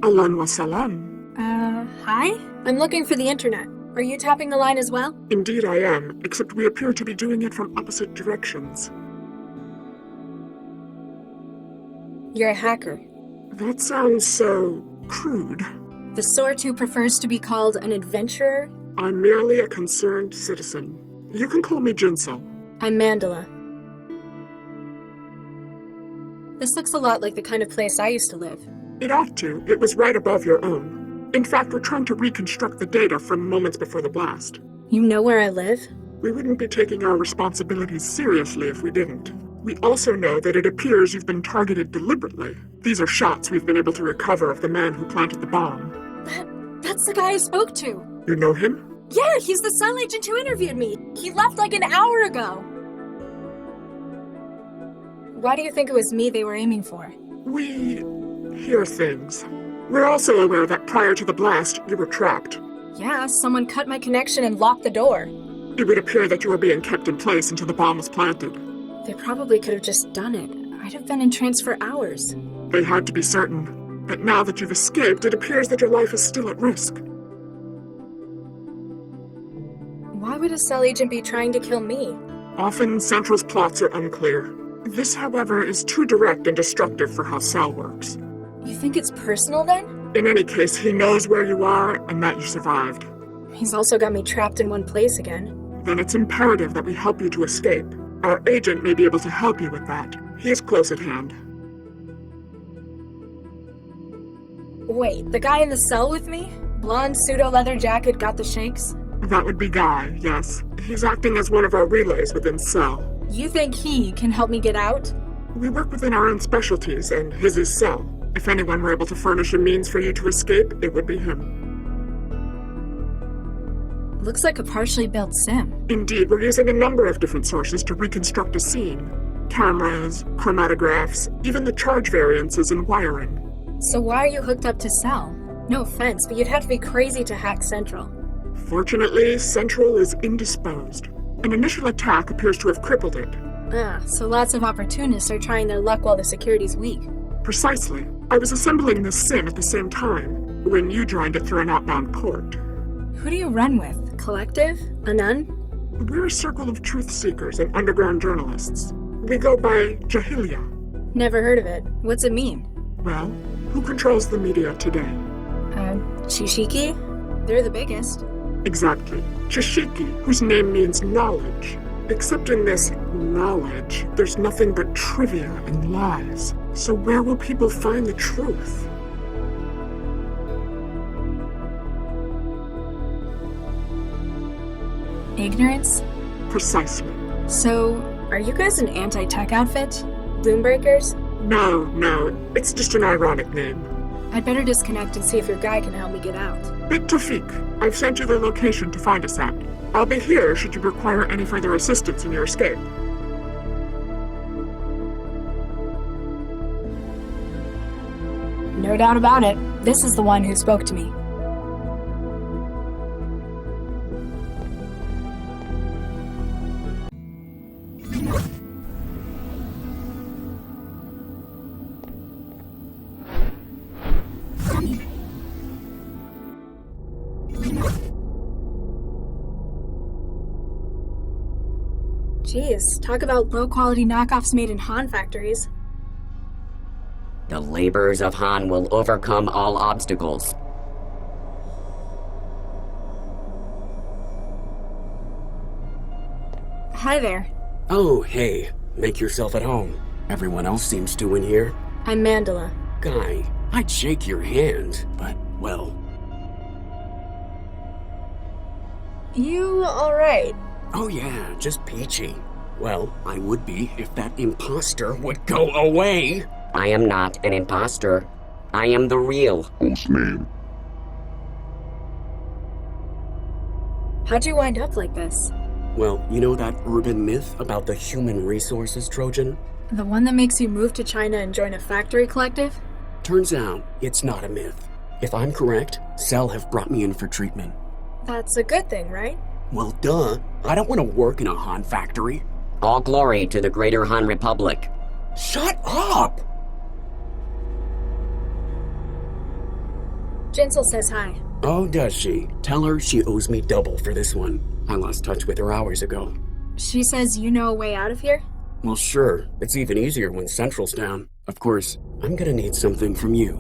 Alan wa salam. Hi? I'm looking for the internet. Are you tapping the line as well? Indeed I am, except we appear to be doing it from opposite directions. You're a hacker. That sounds so crude. The sort who prefers to be called an adventurer? I'm merely a concerned citizen. You can call me Jinsel. I'm Mandela. This looks a lot like the kind of place I used to live. It ought to. It was right above your own. In fact, we're trying to reconstruct the data from moments before the blast. You know where I live? We wouldn't be taking our responsibilities seriously if we didn't. We also know that it appears you've been targeted deliberately. These are shots we've been able to recover of the man who planted the bomb. That's the guy I spoke to. You know him? Yeah, he's the cell agent who interviewed me. He left like an hour ago. Why do you think it was me they were aiming for? We hear things. We're also aware that prior to the blast, you were trapped. Yeah, someone cut my connection and locked the door. It would appear that you were being kept in place until the bomb was planted. They probably could have just done it. I'd have been in trance for hours. They had to be certain. But now that you've escaped, it appears that your life is still at risk. Why would a cell agent be trying to kill me? Often, Central's plots are unclear. This, however, is too direct and destructive for how Cell works. You think it's personal then? In any case, he knows where you are and that you survived. He's also got me trapped in one place again. Then it's imperative that we help you to escape. Our agent may be able to help you with that. He is close at hand. Wait, the guy in the cell with me? Blonde pseudo-leather jacket, got the shakes? That would be Guy, yes. He's acting as one of our relays within Cell. You think he can help me get out? We work within our own specialties, and his is Cell. If anyone were able to furnish a means for you to escape, it would be him. Looks like a partially built sim. Indeed, we're using a number of different sources to reconstruct a scene. Cameras, chromatographs, even the charge variances and wiring. So why are you hooked up to Cell? No offense, but you'd have to be crazy to hack Central. Fortunately, Central is indisposed. An initial attack appears to have crippled it. So lots of opportunists are trying their luck while the security's weak. Precisely. I was assembling this sim at the same time, when you joined it through an outbound port. Who do you run with? Collective? A nun? We're a circle of truth seekers and underground journalists. We go by Jahilia. Never heard of it. What's it mean? Well, who controls the media today? Chishiki? They're the biggest. Exactly. Chishiki, whose name means knowledge. Except in this knowledge, there's nothing but trivia and lies. So where will people find the truth? Ignorance? Precisely. So, are you guys an anti-tech outfit? Bloombergers? No. It's just an ironic name. I'd better disconnect and see if your guy can help me get out. Bit Tawfiq. I've sent you the location to find us at. I'll be here should you require any further assistance in your escape. No doubt about it. This is the one who spoke to me. Jeez, talk about low-quality knockoffs made in Han factories. The laborers of Han will overcome all obstacles. Hi there. Oh, hey. Make yourself at home. Everyone else seems to in here. I'm Mandela. Guy, I'd shake your hand, but, well... You alright? Oh yeah, just peachy. Well, I would be if that imposter would go away. I am not an imposter. I am the real. Whose name? How'd you wind up like this? Well, you know that urban myth about the human resources Trojan? The one that makes you move to China and join a factory collective? Turns out, it's not a myth. If I'm correct, Cell have brought me in for treatment. That's a good thing, right? Well, duh. I don't want to work in a Han factory. All glory to the greater Han Republic. Shut up! Jinsel says hi. Oh, does she? Tell her she owes me double for this one. I lost touch with her hours ago. She says you know a way out of here? Well, sure. It's even easier when Central's down. Of course, I'm gonna need something from you.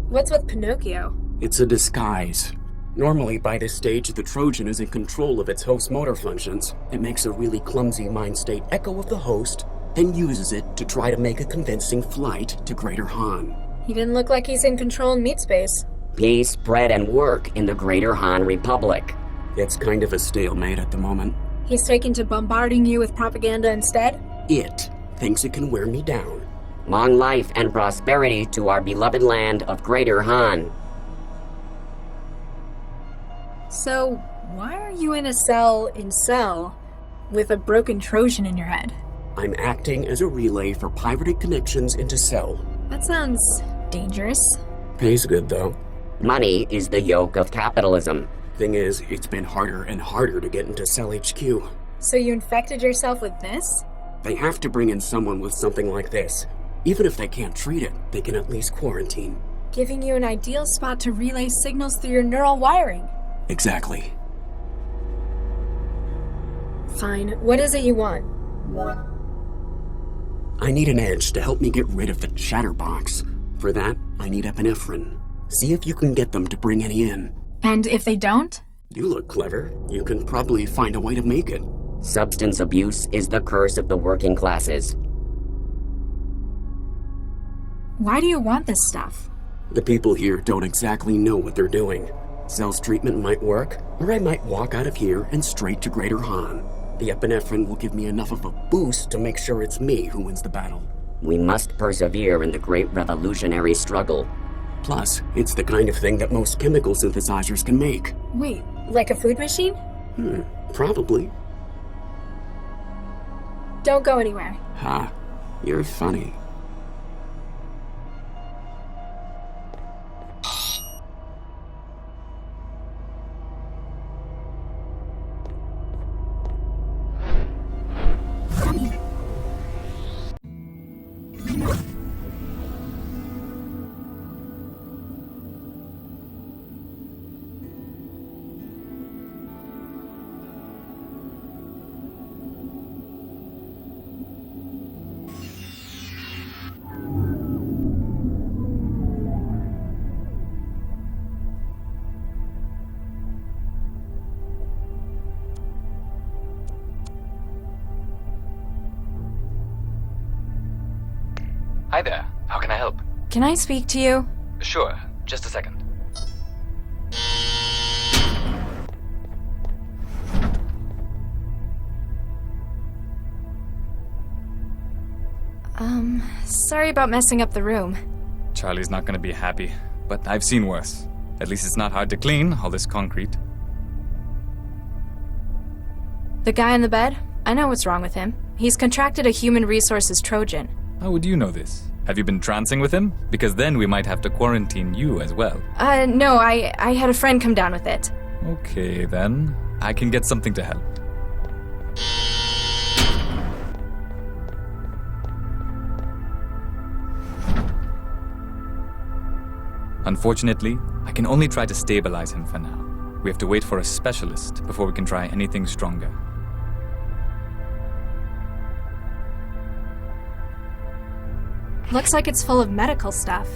What's with Pinocchio? It's a disguise. Normally, by this stage, the Trojan is in control of its host motor functions. It makes a really clumsy mind state echo of the host, then uses it to try to make a convincing flight to Greater Han. He didn't look like he's in control in meat space. Peace, bread, and work in the Greater Han Republic. It's kind of a stalemate at the moment. He's taken to bombarding you with propaganda instead? It thinks it can wear me down. Long life and prosperity to our beloved land of Greater Han. So, why are you in a cell with a broken Trojan in your head? I'm acting as a relay for pirated connections into Cell. That sounds dangerous. Pays good, though. Money is the yoke of capitalism. Thing is, it's been harder and harder to get into Cell HQ. So you infected yourself with this? They have to bring in someone with something like this. Even if they can't treat it, they can at least quarantine. Giving you an ideal spot to relay signals through your neural wiring. Exactly. Fine. What is it you want? I need an edge to help me get rid of the chatterbox. For that, I need epinephrine. See if you can get them to bring any in. And if they don't? You look clever. You can probably find a way to make it. Substance abuse is the curse of the working classes. Why do you want this stuff? The people here don't exactly know what they're doing. Cell's treatment might work, or I might walk out of here and straight to Greater Han. The epinephrine will give me enough of a boost to make sure it's me who wins the battle. We must persevere in the great revolutionary struggle. Plus, it's the kind of thing that most chemical synthesizers can make. Wait, like a food machine? Probably. Don't go anywhere. Ha, you're funny. Hi there. How can I help? Can I speak to you? Sure. Just a second. Sorry about messing up the room. Charlie's not gonna be happy, but I've seen worse. At least it's not hard to clean, all this concrete. The guy in the bed? I know what's wrong with him. He's contracted a human resources Trojan. How would you know this? Have you been trancing with him? Because then we might have to quarantine you as well. No, I had a friend come down with it. Okay, then. I can get something to help. Unfortunately, I can only try to stabilize him for now. We have to wait for a specialist before we can try anything stronger. Looks like it's full of medical stuff.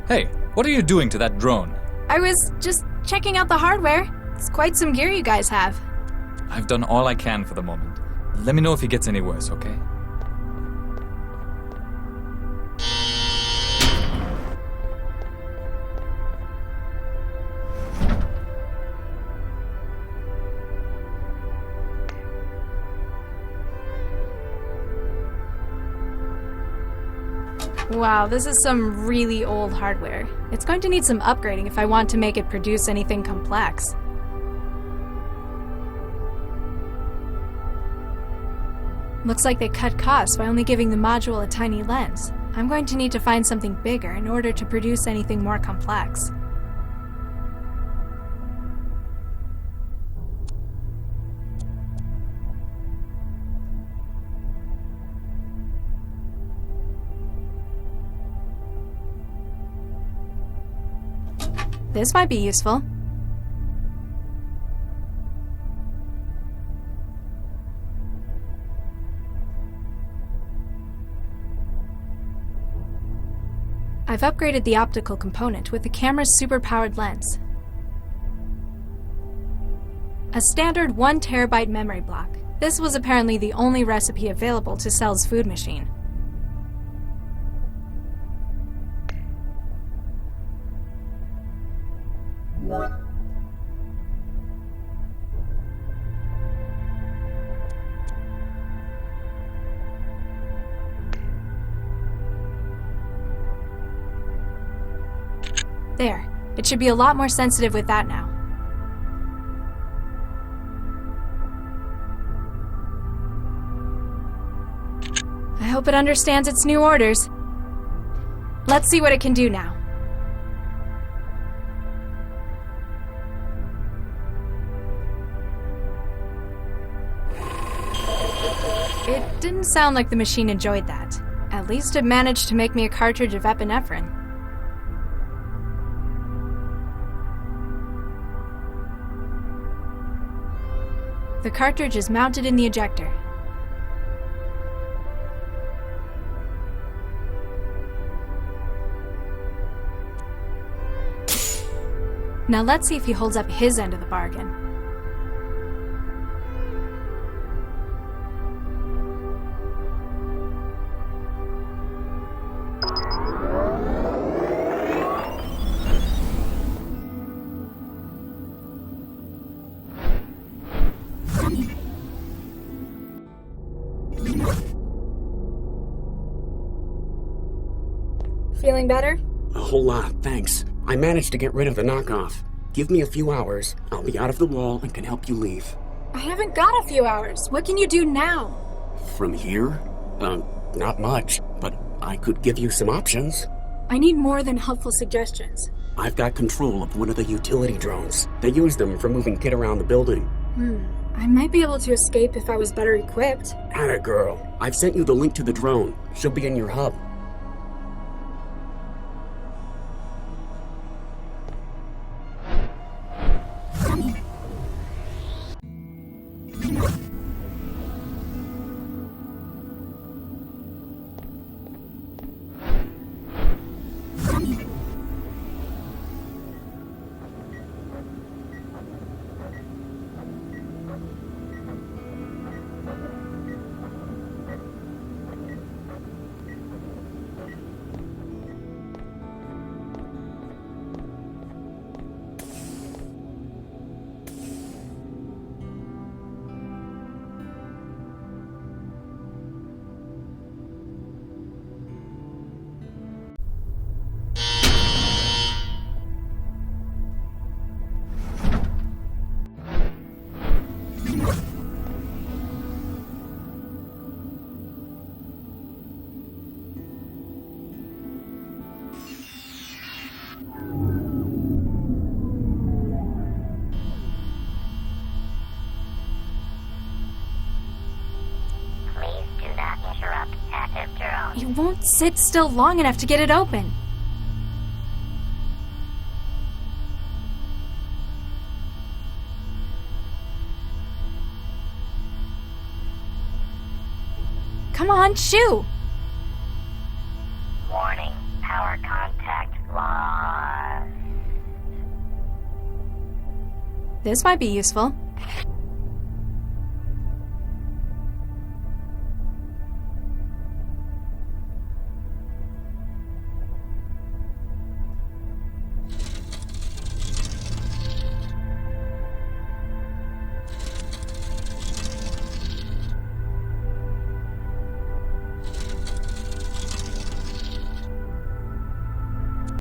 Hey, what are you doing to that drone? I was just checking out the hardware. It's quite some gear you guys have. I've done all I can for the moment. Let me know if he gets any worse, okay? Wow, this is some really old hardware. It's going to need some upgrading if I want to make it produce anything complex. Looks like they cut costs by only giving the module a tiny lens. I'm going to need to find something bigger in order to produce anything more complex. This might be useful. I've upgraded the optical component with the camera's superpowered lens. A standard 1 terabyte memory block. This was apparently the only recipe available to Cell's food machine. There. It should be a lot more sensitive with that now. I hope it understands its new orders. Let's see what it can do now. It didn't sound like the machine enjoyed that. At least it managed to make me a cartridge of epinephrine. The cartridge is mounted in the ejector. Now let's see if he holds up his end of the bargain. Feeling better? A whole lot, thanks. I managed to get rid of the knockoff. Give me a few hours. I'll be out of the wall and can help you leave. I haven't got a few hours. What can you do now? From here? Not much, but I could give you some options. I need more than helpful suggestions. I've got control of one of the utility drones. They use them for moving Kit around the building. I might be able to escape if I was better equipped. Atta girl. I've sent you the link to the drone. She'll be in your hub. You won't sit still long enough to get it open. Come on, shoo! Warning, power contact lost. This might be useful.